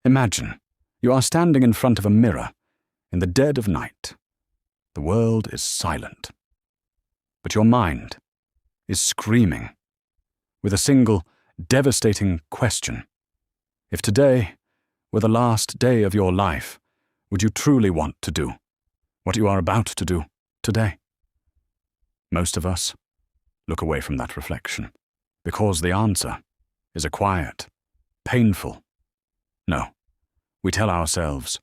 Imagine you are standing in front of a mirror in the dead of night. The world is silent, but your mind is screaming with a single devastating question. If today were the last day of your life, would you truly want to do what you are about to do today? Most of us look away from that reflection because the answer is a quiet, painful no. We tell ourselves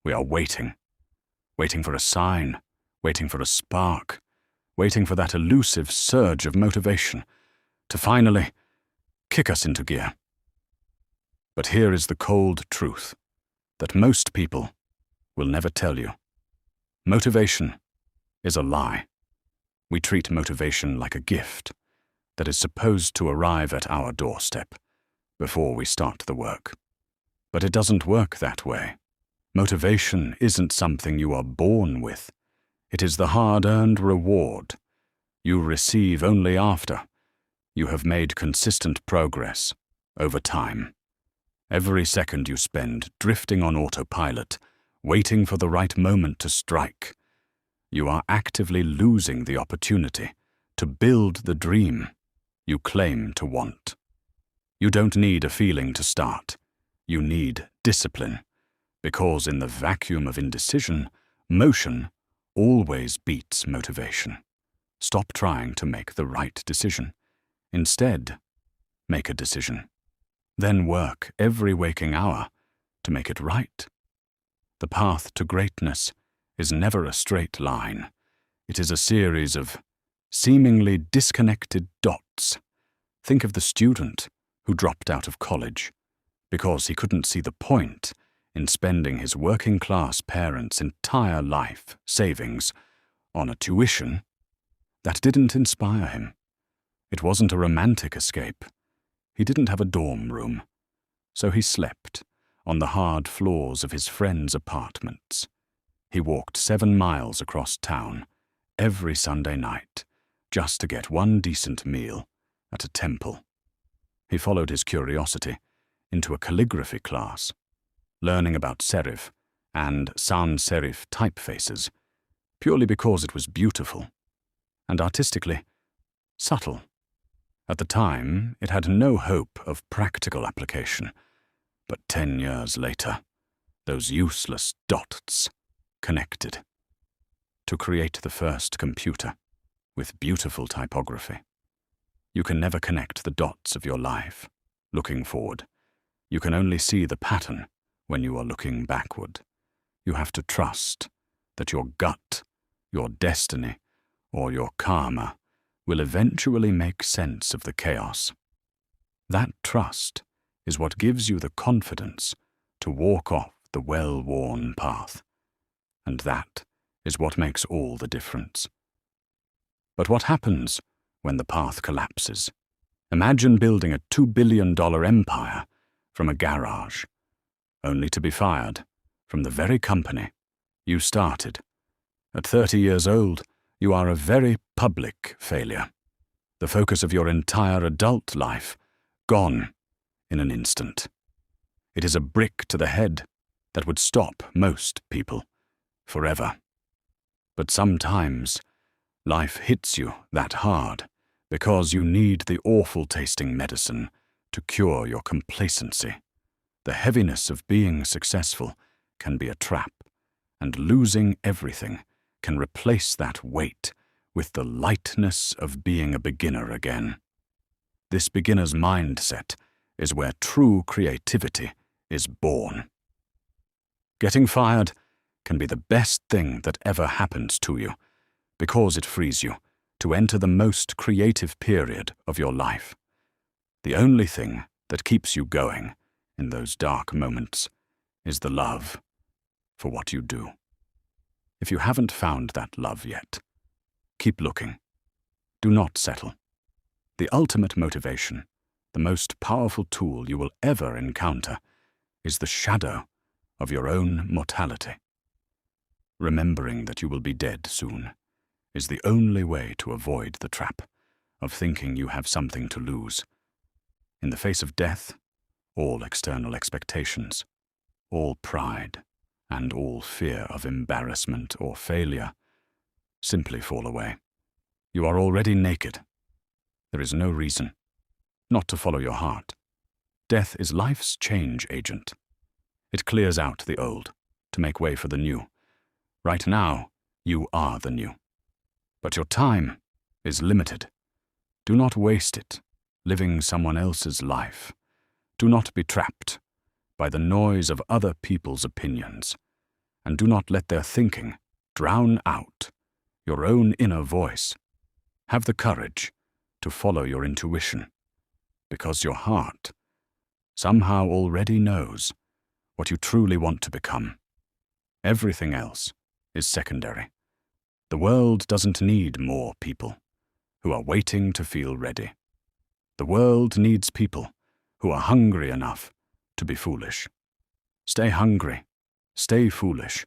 we are waiting for a sign, waiting for a spark, waiting for that elusive surge of motivation to finally kick us into gear. But here is the cold truth that most people will never tell you. Motivation is a lie. We treat motivation like a gift that is supposed to arrive at our doorstep before we start the work. But it doesn't work that way. Motivation isn't something you are born with. It is the hard-earned reward you receive only after you have made consistent progress over time. Every second you spend drifting on autopilot, waiting for the right moment to strike, you are actively losing the opportunity to build the dream you claim to want. You don't need a feeling to start. You need discipline, because in the vacuum of indecision, motion always beats motivation. Stop trying to make the right decision. Instead, make a decision. Then work every waking hour to make it right. The path to greatness is never a straight line. It is a series of seemingly disconnected dots. Think of the student who dropped out of college because he couldn't see the point in spending his working-class parents' entire life savings on a tuition that didn't inspire him. It wasn't a romantic escape. He didn't have a dorm room, so he slept on the hard floors of his friends' apartments. He walked 7 miles across town every Sunday night just to get one decent meal at a temple. He followed his curiosity into a calligraphy class, learning about serif and sans serif typefaces purely because it was beautiful and artistically subtle. At the time, it had no hope of practical application, but 10 years later, those useless dots connected to create the first computer with beautiful typography. You can never connect the dots of your life looking forward. You can only see the pattern when you are looking backward. You have to trust that your gut, your destiny, or your karma will eventually make sense of the chaos. That trust is what gives you the confidence to walk off the well-worn path. And that is what makes all the difference. But what happens when the path collapses? Imagine building a $2 billion empire from a garage, only to be fired from the very company you started. At 30 years old, you are a very public failure. The focus of your entire adult life gone in an instant. It is a brick to the head that would stop most people forever. But sometimes life hits you that hard because you need the awful-tasting medicine to cure your complacency. The heaviness of being successful can be a trap, and losing everything can replace that weight with the lightness of being a beginner again. This beginner's mindset is where true creativity is born. Getting fired can be the best thing that ever happens to you because it frees you to enter the most creative period of your life. The only thing that keeps you going in those dark moments is the love for what you do. If you haven't found that love yet, keep looking. Do not settle. The ultimate motivation, the most powerful tool you will ever encounter, is the shadow of your own mortality. Remembering that you will be dead soon is the only way to avoid the trap of thinking you have something to lose. In the face of death, all external expectations all pride and all fear of embarrassment or failure simply fall away. You are already naked. There is no reason not to follow your heart. Death is life's change agent. It clears out the old to make way for the new. Right now, you are the new. But your time is limited. Do not waste it living someone else's life. Do not be trapped by the noise of other people's opinions, and do not let their thinking drown out your own inner voice. Have the courage to follow your intuition, because your heart somehow already knows what you truly want to become. Everything else is secondary. The world doesn't need more people who are waiting to feel ready. The world needs people who are hungry enough to be foolish. Stay hungry, stay foolish,